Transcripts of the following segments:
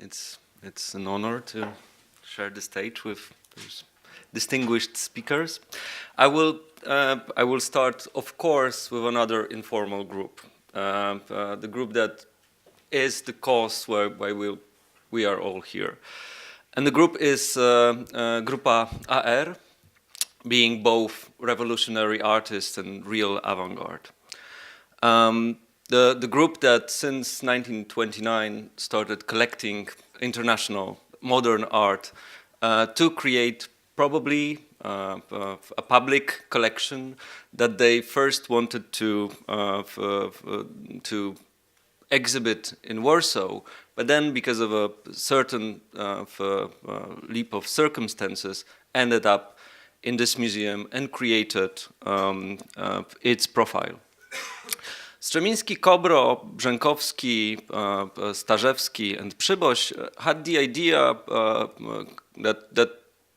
It's an honor to share the stage with those distinguished speakers. I will start, of course, with another informal group, the group that is the cause why we are all here, and the group is Grupa AR, being both revolutionary artists and real avant-garde. The group that since 1929 started collecting international modern art to create probably a public collection that they first wanted to exhibit in Warsaw, but then because of a certain leap of circumstances ended up in this museum and created its profile. Stremiński, Kobro, Brzękowski, Starzewski, and Przyboś had the idea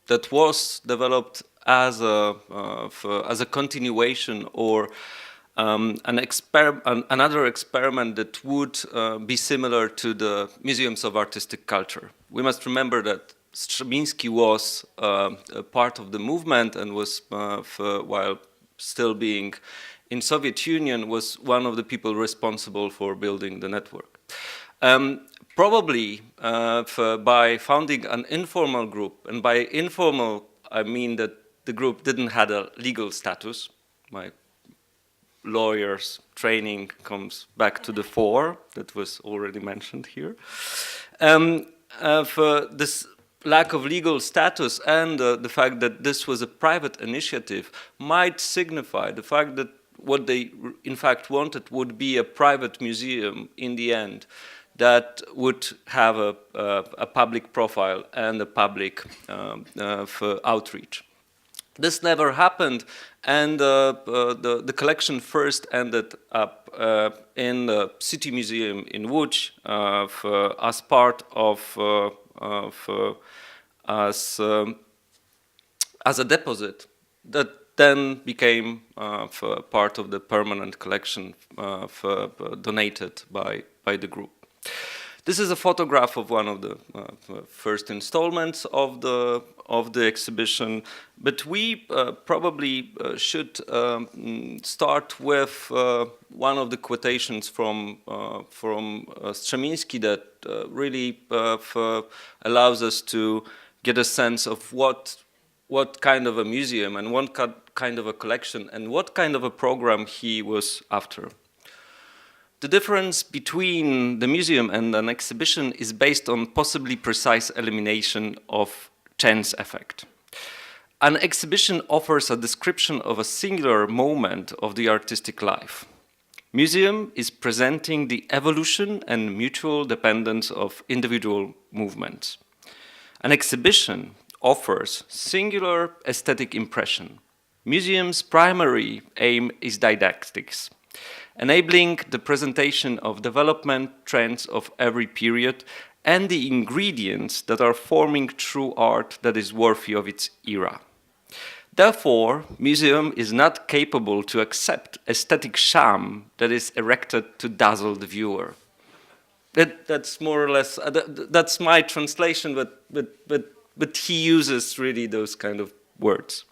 that was developed as a continuation or another experiment that would be similar to the museums of artistic culture. We must remember that Stremiński was a part of the movement and was, while still being in Soviet Union, was one of the people responsible for building the network. Probably by founding an informal group, and by informal I mean that the group didn't have a legal status. My lawyer's training comes back to the fore, that was already mentioned here. For this lack of legal status and the fact that this was a private initiative might signify the fact that what they in fact wanted would be a private museum in the end that would have a public profile and a public outreach. This never happened, and the collection first ended up in the City Museum in Łódź as part of as a deposit that then became part of the permanent collection donated by the group. This is a photograph of one of the first installments of the exhibition, but we probably should start with one of the quotations from Stremiński that really allows us to get a sense of what kind of a museum and what kind of a collection and what kind of a program he was after. The difference between the museum and an exhibition is based on possibly precise elimination of chance effect. An exhibition offers a description of a singular moment of the artistic life. Museum is presenting the evolution and mutual dependence of individual movements. An exhibition offers singular aesthetic impression. Museum's primary aim is didactics, enabling the presentation of development trends of every period and the ingredients that are forming true art that is worthy of its era. Therefore, museum is not capable to accept aesthetic sham that is erected to dazzle the viewer. That's more or less, that's my translation, but he uses really those kind of words.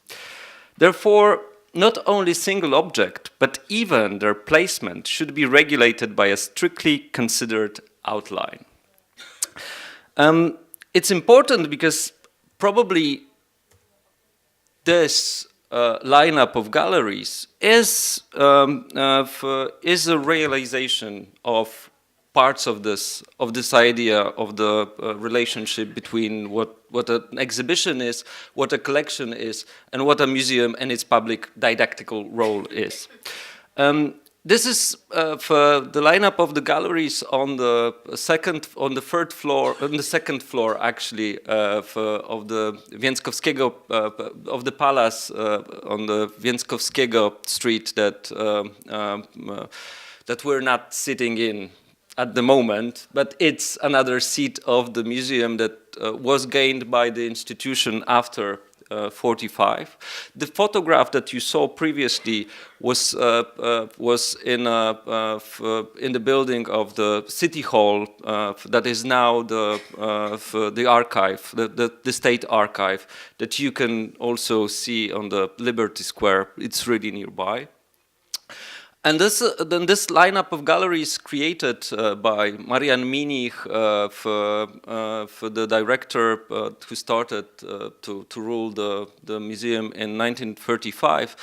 Therefore, not only single object, but even their placement should be regulated by a strictly considered outline. It's important because probably this lineup of galleries is a realization of parts of this idea of the relationship between what an exhibition is, what a collection is, and what a museum and its public didactical role is. This is for the lineup of the galleries on the second floor actually of the Więckowskiego of the palace on the Więckowskiego street that we're not sitting in at the moment, but it's another seat of the museum that was gained by the institution after 1945. The photograph that you saw previously was in the building of the City Hall that is now the archive, the State Archive, that you can also see on the Liberty Square. It's really nearby. And then this lineup of galleries created by Marian Minich, the director who started to rule the museum in 1935,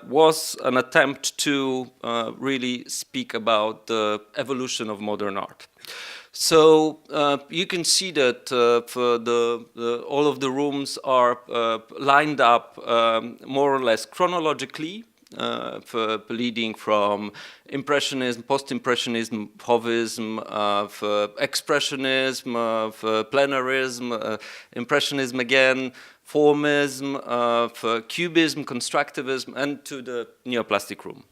was an attempt to really speak about the evolution of modern art. So you can see that all of the rooms are lined up more or less chronologically, leading from Impressionism, Post-Impressionism, Fauvism, Expressionism, Plenarism, Impressionism again, Formism, Cubism, Constructivism, and to the Neoplastic Room.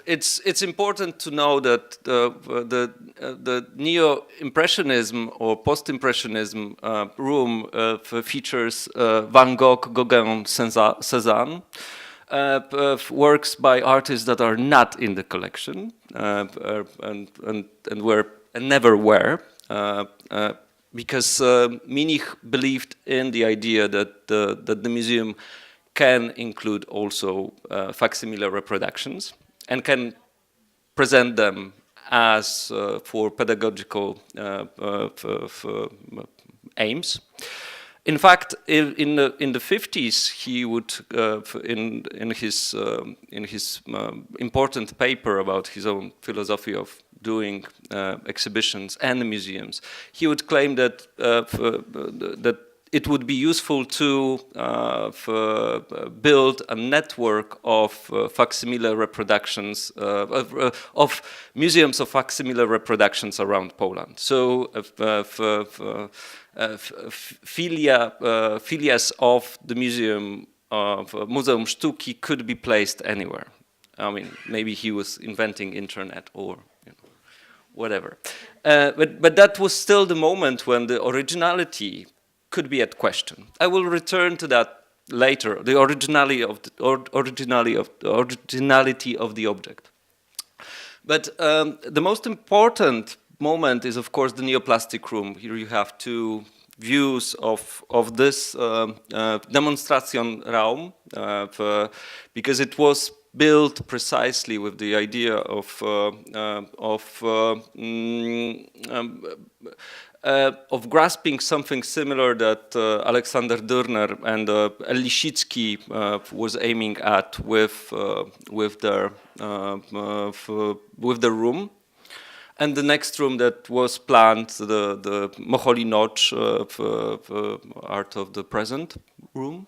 It's important to know that the Neo-Impressionism or Post-Impressionism room features Van Gogh, Gauguin, Cézanne, works by artists that are not in the collection and never were, because Minich believed in the idea that the museum can include also facsimile reproductions and can present them as for pedagogical aims. In fact, in the 50s, he would in his important paper about his own philosophy of doing exhibitions and museums, he would claim that that it would be useful to build a network of facsimile reproductions, of museums of facsimile reproductions around Poland. So filias of the Museum Sztuki could be placed anywhere. I mean, maybe he was inventing internet or whatever. But that was still the moment when the originality could be at question. I will return to that later, the originality of the object. But the most important moment is, of course, the Neoplastic Room. Here you have two views of this demonstration Raum, because it was built precisely with the idea of grasping something similar that Alexander Dürner and Lisicki was aiming at with their room. And the next room that was planned, the Moholy Noc, Art of the Present room.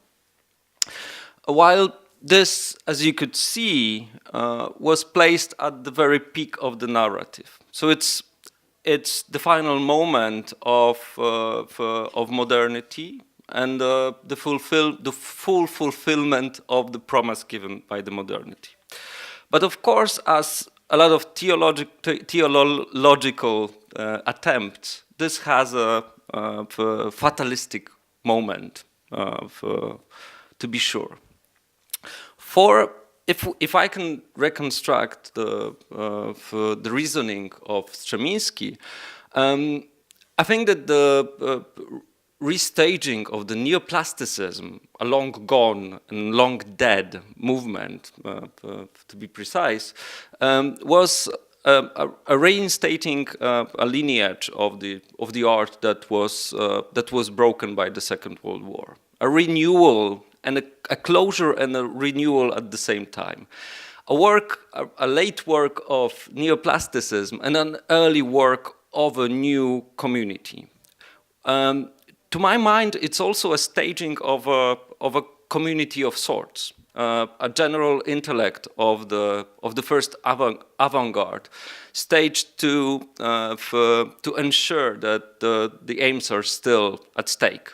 While this, as you could see, was placed at the very peak of the narrative. So it's the final moment of modernity and the full fulfillment of the promise given by the modernity. But of course, as a lot of theological attempts, this has a fatalistic moment, to be sure. If I can reconstruct the reasoning of Strzemiński, I think that the restaging of the neoplasticism, a long gone and long dead movement, to be precise, was a reinstating a lineage of the art that was broken by the Second World War, a renewal and a closure and a renewal at the same time. A late work of neoplasticism and an early work of a new community. To my mind, it's also a staging of a community of sorts, a general intellect of the first avant-garde, staged to ensure that the aims are still at stake,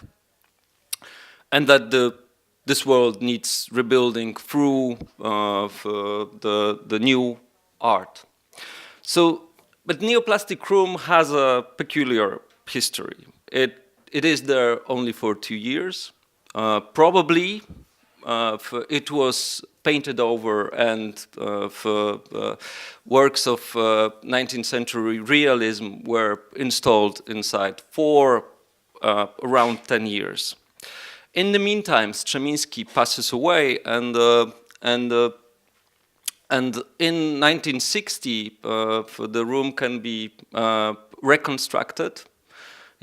and that this world needs rebuilding through the new art. So, but Neoplastic Room has a peculiar history. it is there only for 2 years. Probably it was painted over and works of 19th century realism were installed inside for around 10 years. In the meantime, Strzemiński passes away, and in 1960, the room can be reconstructed.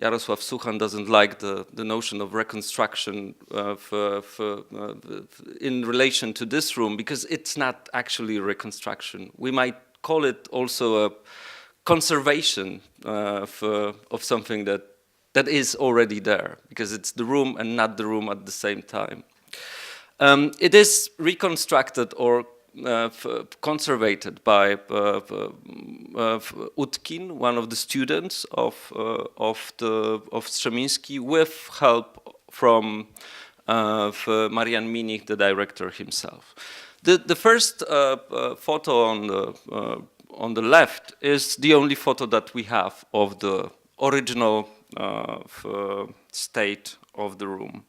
Jarosław Suchan doesn't like the notion of reconstruction in relation to this room, because it's not actually a reconstruction. We might call it also a conservation of something that is already there, because it's the room and not the room at the same time. It is reconstructed or conservated by Utkin, one of the students of Strzemiński, with help from Marian Minich, the director himself. The first photo on the left is the only photo that we have of the original state of the room.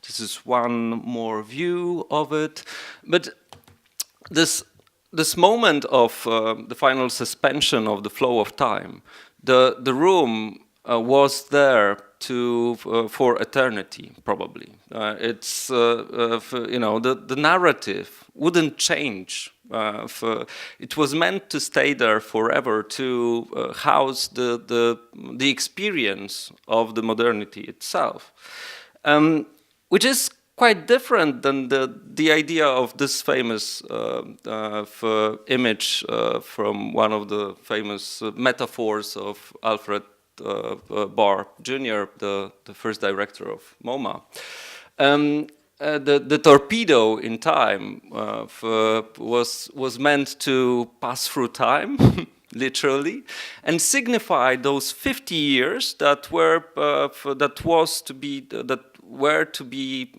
This is one more view of it, but this moment of the final suspension of the flow of time, the room was there for eternity, probably. It's the narrative wouldn't change. It was meant to stay there forever, to house the experience of the modernity itself, which is quite different than the idea of this famous image from one of the famous metaphors of Alfred Barr Jr., the first director of MoMA. The torpedo in time was meant to pass through time, literally, and signify those 50 years that were to be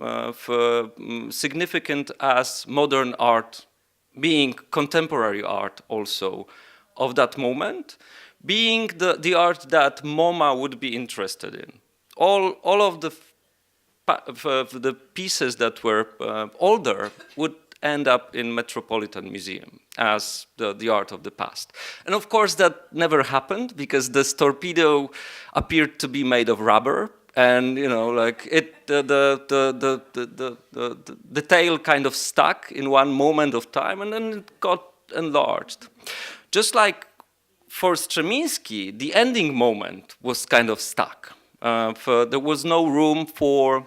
significant as modern art, being contemporary art also of that moment, being the art that MoMA would be interested in. All of the pieces that were older would end up in Metropolitan Museum as the art of the past. And of course that never happened, because this torpedo appeared to be made of rubber, and the tail kind of stuck in one moment of time, and then it got enlarged. Just like for Strzemiński, the ending moment was kind of stuck. There was no room for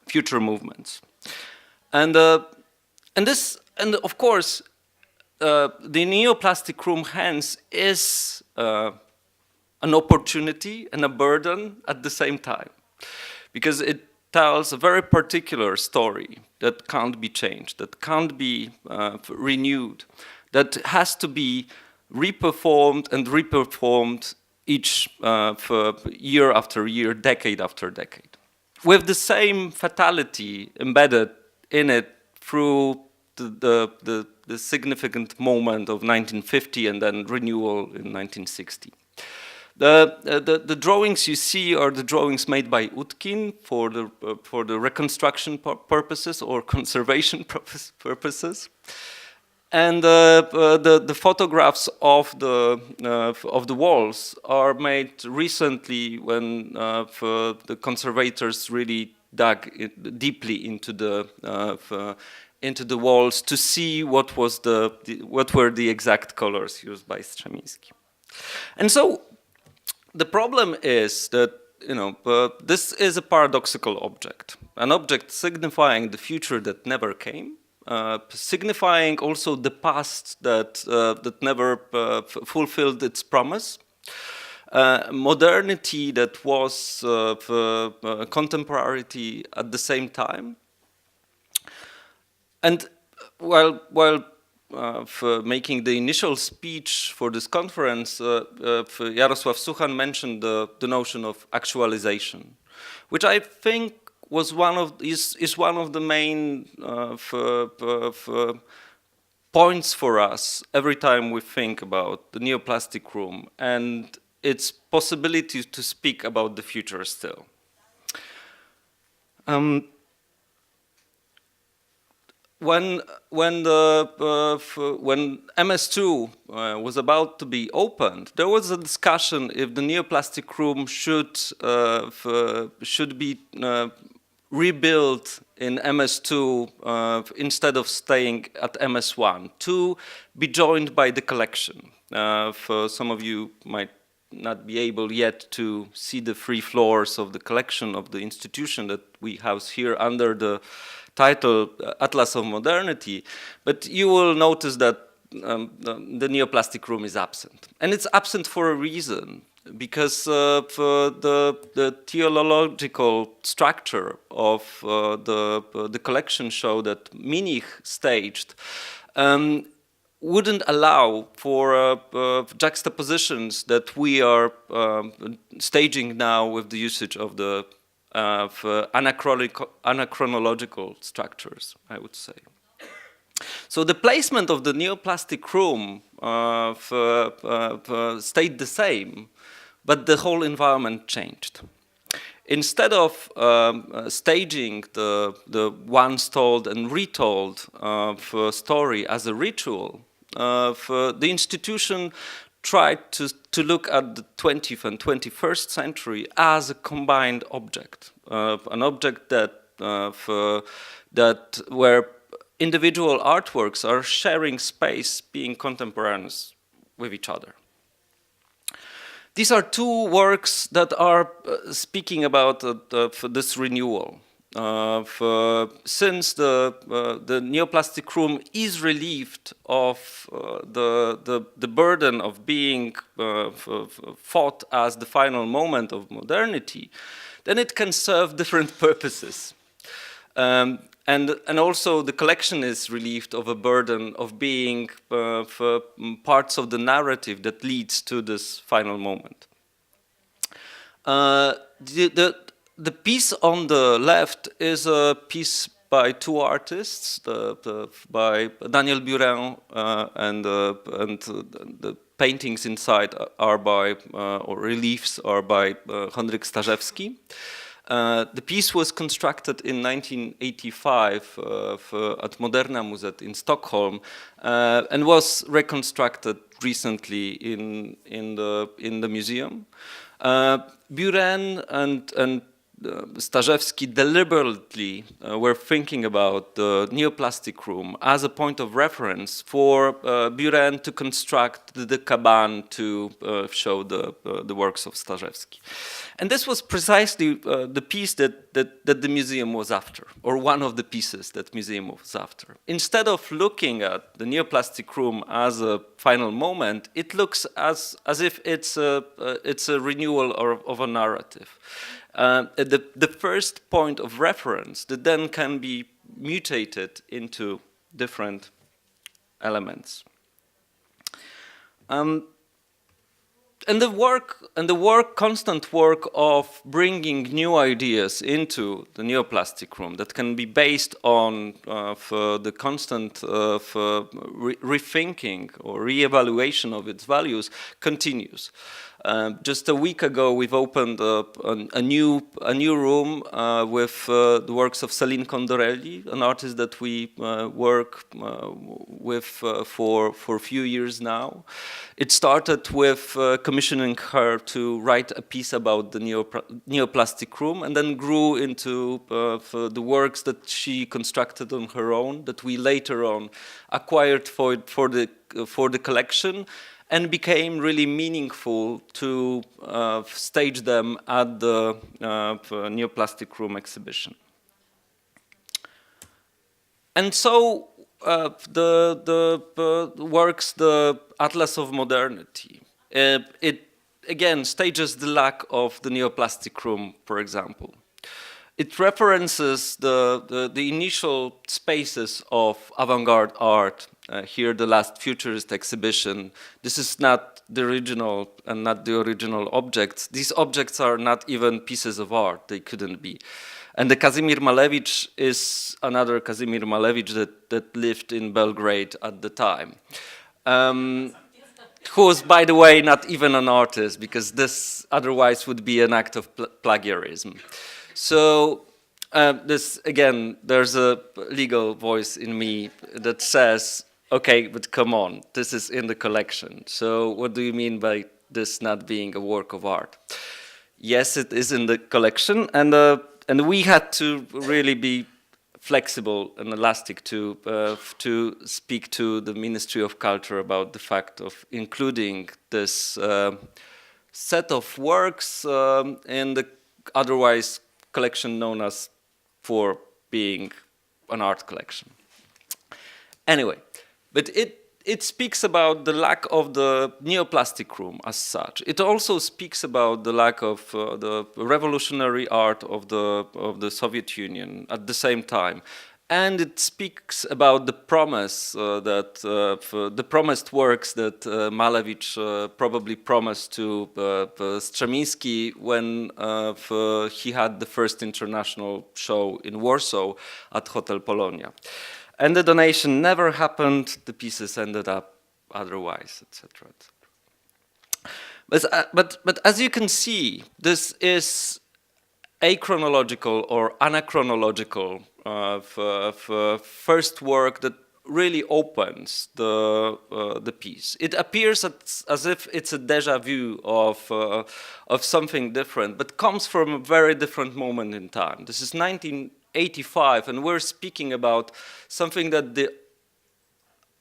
future movements, and of course, the Neoplastic Room hence is an opportunity and a burden at the same time, because it tells a very particular story that can't be changed, that can't be renewed, that has to be reperformed and reperformed each year after year, decade after decade, with the same fatality embedded in it through the significant moment of 1950 and then renewal in 1960. The drawings you see are the drawings made by Utkin for the reconstruction purposes or conservation purposes, and the photographs of the walls are made recently when the conservators really dug deeply into the walls to see what were the exact colors used by Strzemiński. And so the problem is that this is a paradoxical object, an object signifying the future that never came, signifying also the past that never fulfilled its promise, modernity that was contemporarity at the same time. And while for making the initial speech for this conference, Jarosław Suchan mentioned the notion of actualization, which I think was is one of the main points for us every time we think about the Neoplastic Room, and its possibility to speak about the future still. When MS2 was about to be opened, there was a discussion if the Neoplastic Room should be rebuilt in MS2 instead of staying at MS1 to be joined by the collection. For some of you might not be able yet to see the 3 floors of the collection of the institution that we house here under the title Atlas of Modernity, but you will notice that the Neoplastic Room is absent. And it's absent for a reason, because the theological structure of the collection show that Minich staged wouldn't allow for juxtapositions that we are staging now with the usage of the anachronological structures, I would say. So the placement of the Neoplastic Room stayed the same, but the whole environment changed. Instead of staging the once told and retold story as a ritual, the institution tried to look at the 20th and 21st century as a combined object, an object that where individual artworks are sharing space, being contemporaneous with each other. These are 2 works that are speaking about this renewal. Since the Neoplastic Room is relieved of the burden of being fought as the final moment of modernity, then it can serve different purposes. And also the collection is relieved of a burden of being parts of the narrative that leads to this final moment. The piece on the left is a piece by 2 artists, by Daniel Buren, and the paintings inside are by, or reliefs are by Henryk Starzewski. The piece was constructed in 1985 at Moderna Museum in Stockholm and was reconstructed recently in the museum. Buren and Starzewski deliberately were thinking about the Neoplastic Room as a point of reference for Buren to construct the caban to show the works of Starzewski. And this was precisely the piece that the museum was after, or one of the pieces that the museum was after. Instead of looking at the Neoplastic Room as a final moment, it looks as if it's a renewal of a narrative. The first point of reference that then can be mutated into different elements. And the constant work of bringing new ideas into the Neoplastic Room that can be based on the constant rethinking or re-evaluation of its values continues. Just a week ago, we've opened a new room with the works of Céline Condorelli, an artist that we work with for a few years now. It started with commissioning her to write a piece about the Neoplastic Room, and then grew into the works that she constructed on her own, that we later on acquired for the collection, and became really meaningful to stage them at the Neoplastic Room exhibition. And so the works, the Atlas of Modernity, it again stages the lack of the Neoplastic Room, for example. It references the initial spaces of avant-garde art. Here, the last futurist exhibition. This is not the original and not the original objects. These objects are not even pieces of art. They couldn't be. And the Kazimir Malevich is another Kazimir Malevich that lived in Belgrade at the time. who was, by the way, not even an artist, because this otherwise would be an act of plagiarism. So this, again, there's a legal voice in me that says, okay, but come on, this is in the collection. So what do you mean by this not being a work of art? Yes, it is in the collection, and we had to really be flexible and elastic to speak to the Ministry of Culture about the fact of including this set of works in the otherwise collection known as for being an art collection. Anyway, but it speaks about the lack of the Neoplastic Room as such. It also speaks about the lack of the revolutionary art of the Soviet Union at the same time. And it speaks about the promise the promised works that Malevich probably promised to Strzemiński when he had the first international show in Warsaw at Hotel Polonia. And the donation never happened, the pieces ended up otherwise, etc. But as you can see, this is achronological or anachronological first work that really opens the piece. It appears as if it's a déjà vu of something different, but comes from a very different moment in time. This is 1985, and we're speaking about something that the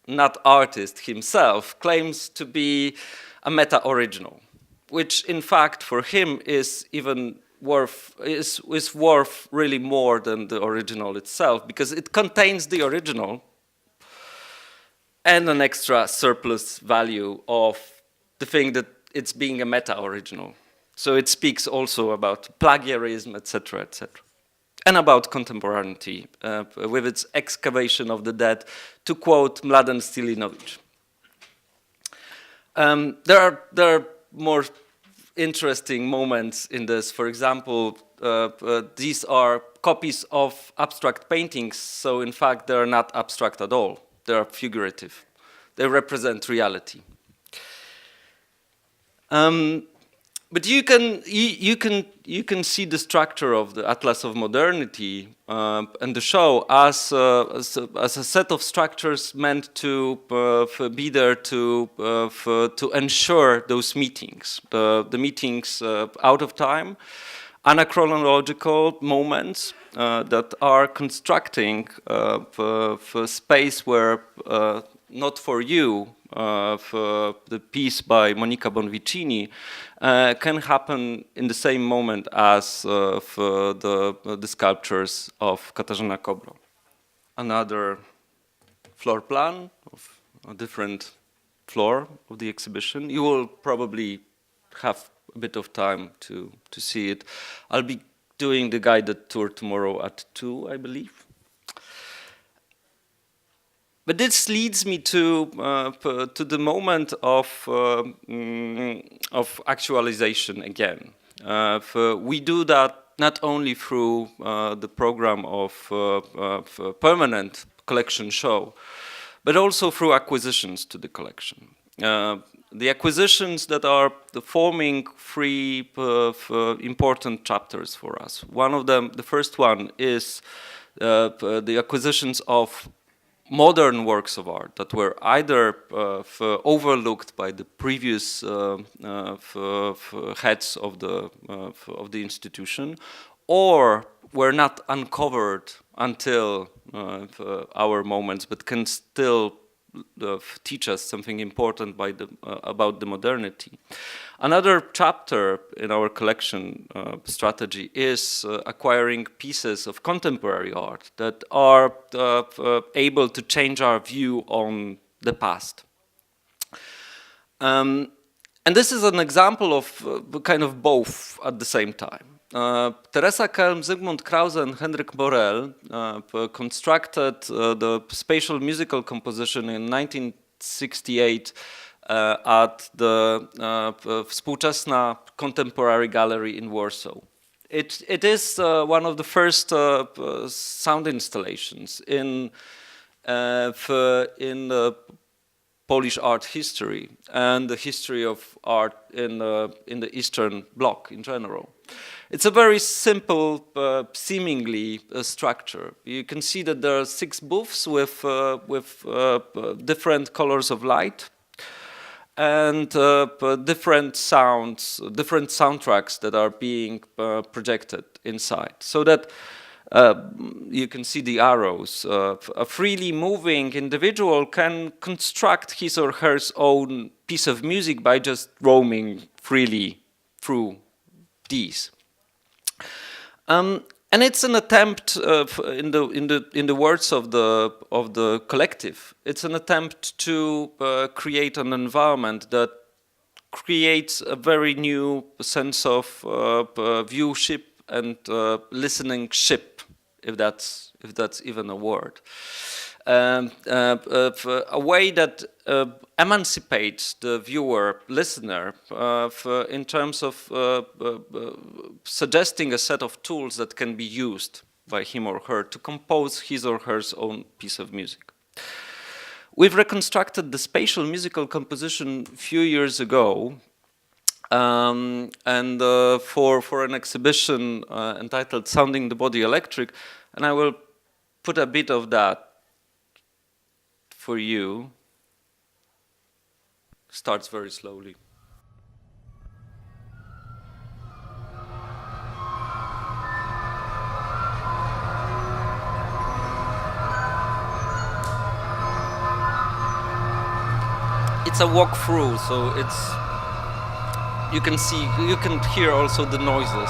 not artist himself claims to be a meta-original, which in fact for him is even worth really more than the original itself, because it contains the original and an extra surplus value of the thing that it's being a meta-original. So it speaks also about plagiarism, etc., etc., and about contemporaneity with its excavation of the dead, to quote Mladen Stilinovic. There are more interesting moments in this. For example, these are copies of abstract paintings, so in fact they're not abstract at all. They are figurative. They represent reality. But you can see the structure of the Atlas of Modernity and the show as a set of structures meant to be there to ensure those meetings, the meetings out of time, anachronological moments that are constructing for space where not for you, for the piece by Monica Bonvicini, can happen in the same moment as for the sculptures of Katarzyna Kobro. Another floor plan of a different floor of the exhibition. You will probably have a bit of time to see it. I'll be doing the guided tour tomorrow at 2, I believe. But this leads me to the moment of actualization again. We do that not only through the program of permanent collection show, but also through acquisitions to the collection. The acquisitions that are forming 3 important chapters for us. One of them, the first one, is the acquisitions of modern works of art that were either overlooked by the previous heads of the institution, or were not uncovered until our moments, but can still teach us something important about the modernity. Another chapter in our collection strategy is acquiring pieces of contemporary art that are able to change our view on the past. And this is an example of kind of both at the same time. Teresa Kelm, Zygmunt Krause, and Henryk Borel constructed the spatial musical composition in 1968 at the Współczesna Contemporary Gallery in Warsaw. It is one of the first sound installations in Polish art history and the history of art in the Eastern Bloc in general. It's a very simple, seemingly structure. You can see that there are 6 booths with different colors of light and different sounds, different soundtracks that are being projected inside. So that you can see the arrows. A freely moving individual can construct his or her own piece of music by just roaming freely through these. And it's an attempt, in the words of the collective, it's an attempt to create an environment that creates a very new sense of viewship and listening-ship, if that's even a word. A way that emancipates the viewer, listener, in terms of suggesting a set of tools that can be used by him or her to compose his or her own piece of music. We've reconstructed the spatial musical composition a few years ago, and for an exhibition entitled Sounding the Body Electric, and I will put a bit of that for you. Starts very slowly. It's a walkthrough, so you can hear also the noises.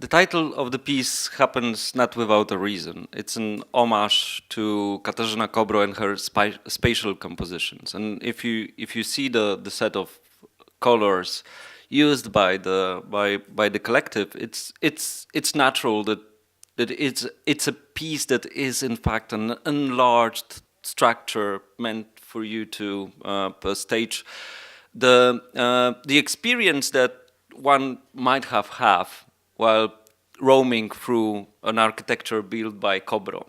The title of the piece happens not without a reason. It's an homage to Katarzyna Kobro and her spatial compositions. And if you see the set of colors used by the collective, it's natural that it's a piece that is in fact an enlarged structure meant for you to stage the experience that one might have while roaming through an architecture built by Kobro.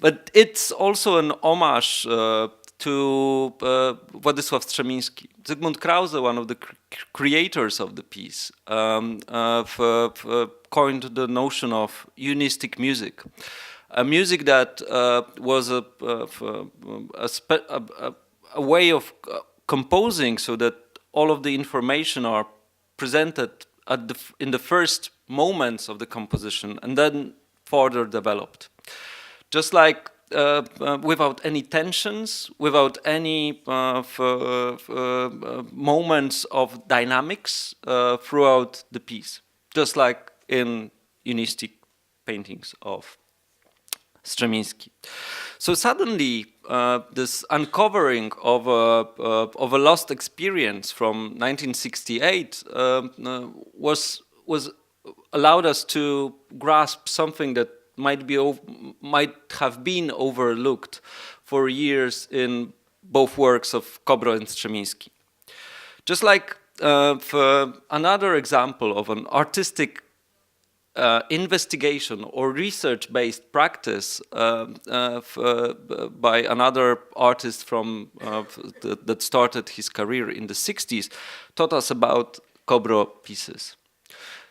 But it's also an homage to Władysław Strzemiński. Zygmunt Krause, one of the creators of the piece, coined the notion of unistic music. A music that was a way of composing so that all of the information are presented in the first moments of the composition and then further developed. Just like without any tensions, without any moments of dynamics throughout the piece. Just like in unistic paintings of Strzemiński. So suddenly, this uncovering of a lost experience from 1968 was allowed us to grasp something that might have been overlooked for years in both works of Kobro and Strzemiński. Just like for another example of an artistic investigation or research-based practice by another artist from that started his career in the 60s, taught us about Kobro pieces.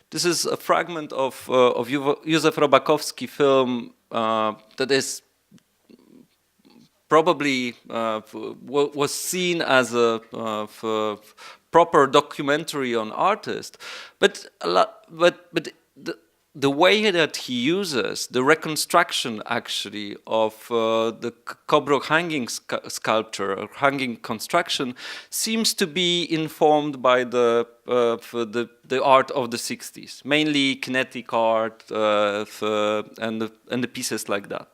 This is a fragment of Józef Robakowski film that is probably was seen as a proper documentary on artists, but the way that he uses the reconstruction actually of the Kobro hanging sculpture or hanging construction seems to be informed by the art of the 60s, mainly kinetic art and the pieces like that.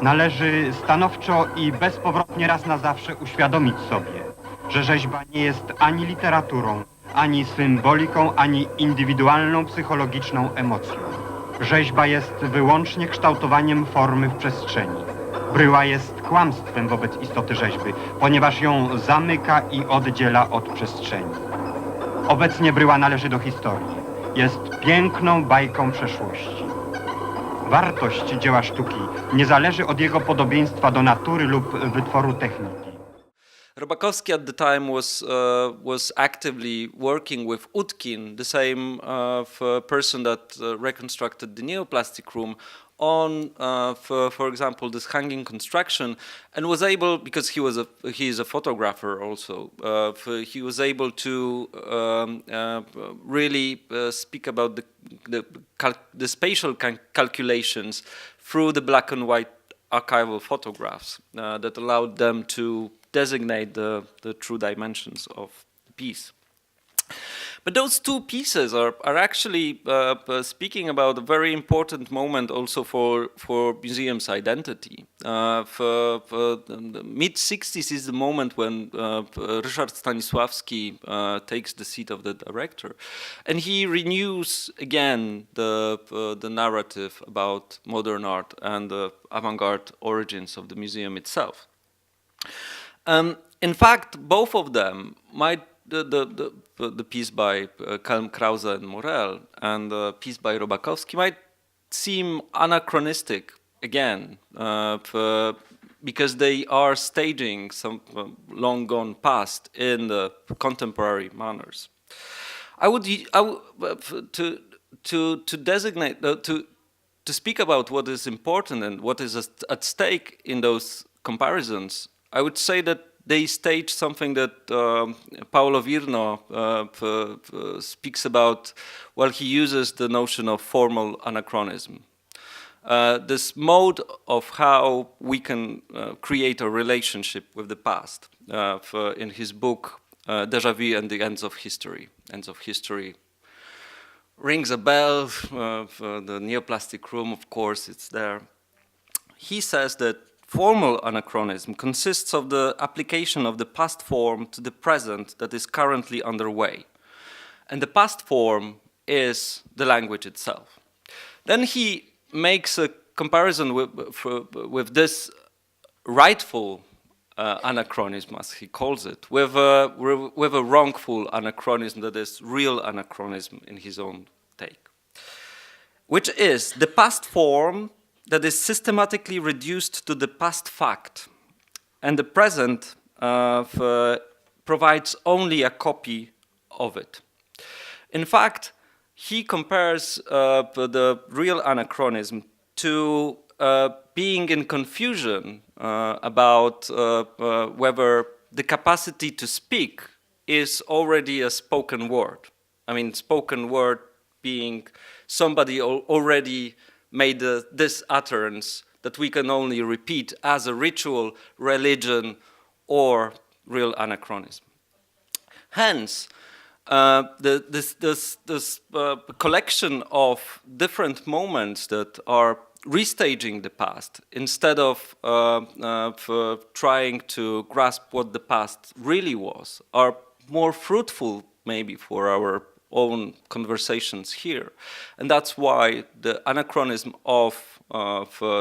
Należy stanowczo i bezpowrotnie raz na zawsze uświadomić sobie, że rzeźba nie jest ani literaturą, ani symboliką, ani indywidualną psychologiczną emocją. Rzeźba jest wyłącznie kształtowaniem formy w przestrzeni. Bryła jest kłamstwem wobec istoty rzeźby, ponieważ ją zamyka i oddziela od przestrzeni. Obecnie bryła należy do historii. Jest piękną bajką przeszłości. Wartość dzieła sztuki nie zależy od jego podobieństwa do natury lub wytworu techniki. Rybakowski at the time was actively working with Utkin, the same person that reconstructed the Neoplastic Room, on, for example, this hanging construction, and was able, because he is a photographer also, he was able to really speak about the spatial calculations through the black and white archival photographs that allowed them to designate the true dimensions of the piece. But those two pieces are actually speaking about a very important moment also for museum's identity. For the mid-60s is the moment when Ryszard Stanisławski takes the seat of the director, and he renews again the narrative about modern art and the avant-garde origins of the museum itself. In fact, both of them might the piece by Krause and Morel and the piece by Rybakowski might seem anachronistic again, because they are staging some long gone past in the contemporary manners. To designate to speak about what is important and what is at stake in those comparisons, I would say that they stage something that Paulo Virno speaks about while he uses the notion of formal anachronism. This mode of how we can create a relationship with the past. In his book, Déjà Vu and the Ends of History. Ends of History rings a bell. The Neoplastic Room, of course, it's there. He says that formal anachronism consists of the application of the past form to the present that is currently underway. And the past form is the language itself. Then he makes a comparison with this rightful anachronism, as he calls it, with a wrongful anachronism that is real anachronism in his own take, which is the past form that is systematically reduced to the past fact, and the present provides only a copy of it. In fact, he compares the real anachronism to being in confusion about whether the capacity to speak is already a spoken word. I mean, spoken word being somebody already made this utterance that we can only repeat as a ritual, religion, or real anachronism. Hence, this collection of different moments that are restaging the past instead of trying to grasp what the past really was are more fruitful maybe for our own conversations here. And that's why the anachronism of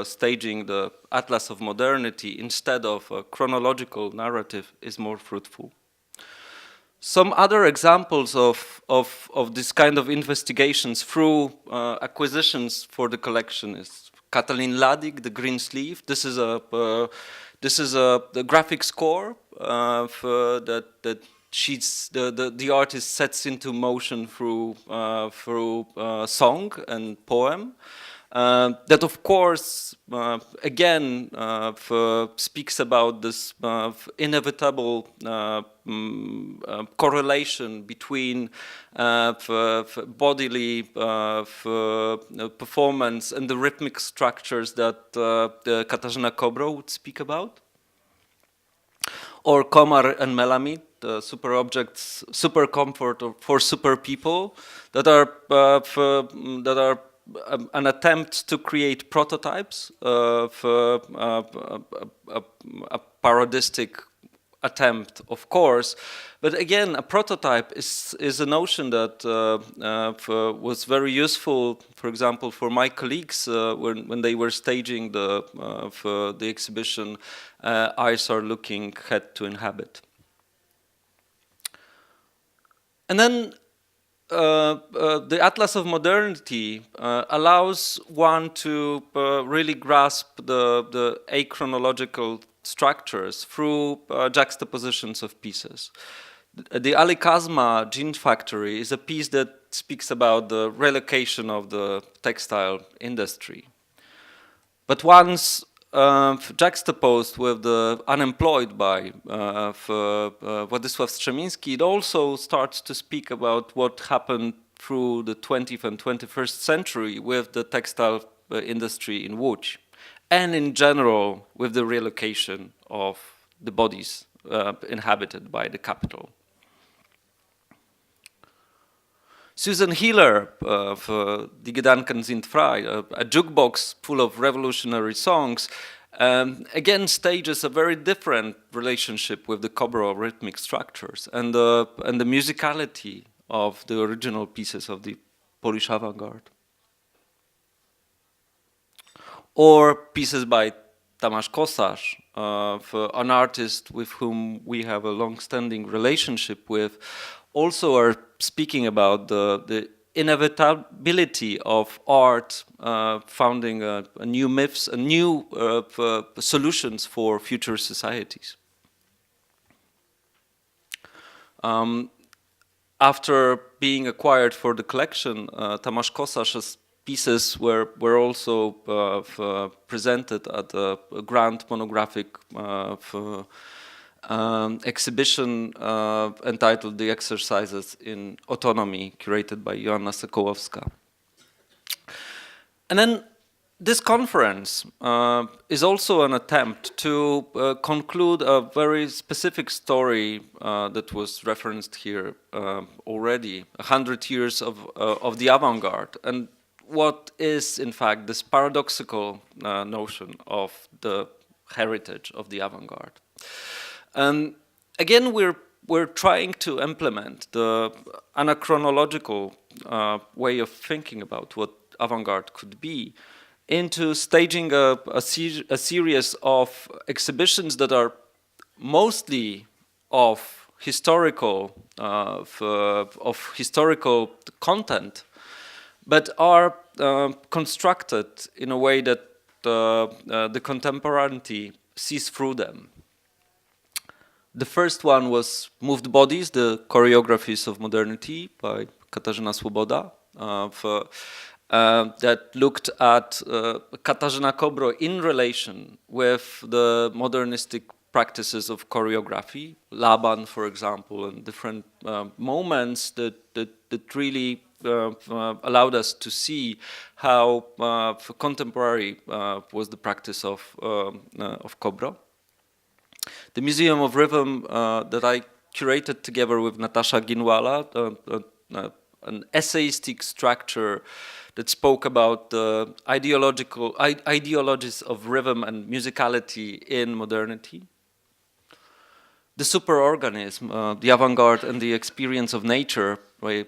staging the Atlas of Modernity instead of a chronological narrative is more fruitful. Some other examples of this kind of investigations through acquisitions for the collection is Katalin Ladik, The Green Sleeve. This is the graphic score that the artist sets into motion through song and poem. That of course again speaks about this inevitable correlation between bodily performance and the rhythmic structures that Katarzyna Kobro would speak about. Or Komar and Melamid, super objects, super comfort for super people, that are an attempt to create prototypes of a parodistic attempt, of course, but again, a prototype is a notion that was very useful, for example, for my colleagues when they were staging the exhibition Eyes Are Looking, Head to Inhabit. And then the Atlas of Modernity allows one to really grasp the achronological structures through juxtapositions of pieces. The Ali Kazma Jean Factory is a piece that speaks about the relocation of the textile industry. But once juxtaposed with the Unemployed by Władysław Strzemiński, it also starts to speak about what happened through the 20th and 21st century with the textile industry in Łódź, and in general with the relocation of the bodies inhabited by the capital. Susan Healer for Die Gedanken sind frei, a jukebox full of revolutionary songs, again stages a very different relationship with the Kobro rhythmic structures and the musicality of the original pieces of the Polish avant-garde. Or pieces by Tamas Kosas, an artist with whom we have a long-standing relationship with, also are speaking about the inevitability of art founding a new myths and new solutions for future societies. After being acquired for the collection, Tamas Kosas's pieces were also presented at a grand monographic exhibition entitled The Exercises in Autonomy, curated by Joanna Sokołowska. And then this conference is also an attempt to conclude a very specific story that was referenced here already, 100 years of the avant-garde, and what is in fact this paradoxical notion of the heritage of the avant-garde. Again, we're trying to implement the anachronological way of thinking about what avant-garde could be into staging a series of exhibitions that are mostly of historical content, but are constructed in a way that the contemporaneity sees through them. The first one was Moved Bodies, the choreographies of modernity by Katarzyna Swoboda, that looked at Katarzyna Kobro in relation with the modernistic practices of choreography, Laban, for example, and different moments that really allowed us to see how contemporary was the practice of Kobro. The Museum of Rhythm that I curated together with Natasha Ginwala, an essayistic structure that spoke about the ideologies of rhythm and musicality in modernity. The Superorganism, the Avant-Garde and the Experience of Nature by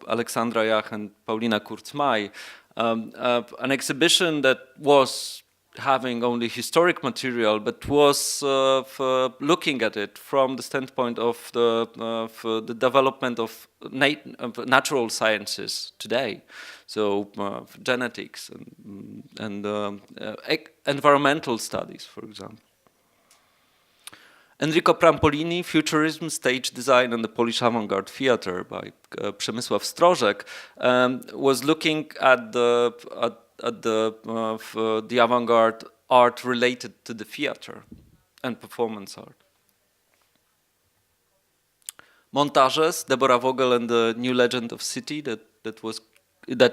Alexandra Jach and Paulina Kurz-May, an exhibition that was having only historic material, but was looking at it from the standpoint of the development of natural sciences today, so genetics and environmental studies, for example. Enrico Prampolini, Futurism, Stage Design and the Polish Avant-Garde Theater by Przemysław Strożek, was looking at the avant-garde art related to the theater and performance art. Montages, Deborah Vogel and the New Legend of City, that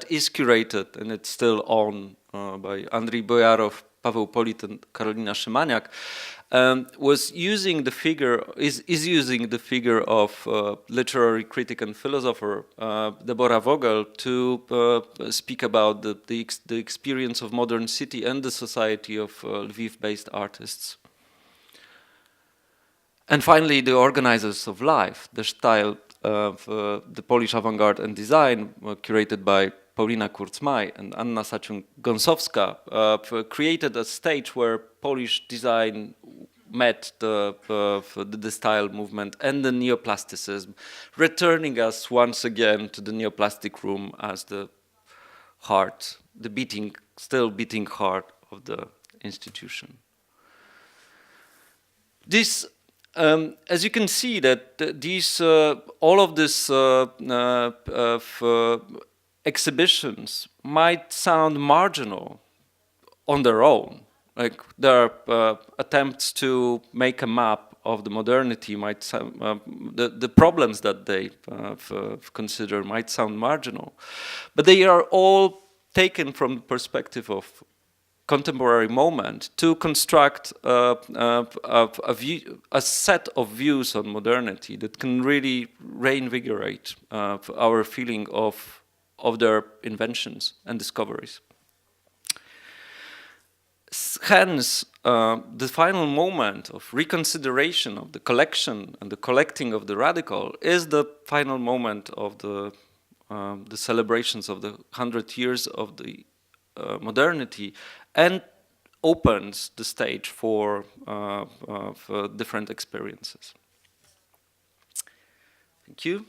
is curated and it's still on by Andriy Bojarov, Paweł Polit and Karolina Szymaniak, is using the figure of literary critic and philosopher Deborah Vogel to speak about the experience of modern city and the society of Lviv-based artists. And finally, the organizers of life, the style of the Polish avant-garde and design, curated by Paulina Kurz-May and Anna Saciun-Gąsowska, created a stage where Polish design met the style movement and the neoplasticism, returning us once again to the Neoplastic Room as the heart, the still beating heart of the institution. This, as you can see, that all of this exhibitions might sound marginal on their own. Like there are attempts to make a map of the modernity might sound, the problems that they consider might sound marginal, but they are all taken from the perspective of contemporary moment to construct a set of views on modernity that can really reinvigorate our feeling of their inventions and discoveries. Hence, the final moment of reconsideration of the collection and the collecting of the radical is the final moment of the celebrations of the 100 years of the modernity, and opens the stage for different experiences. Thank you.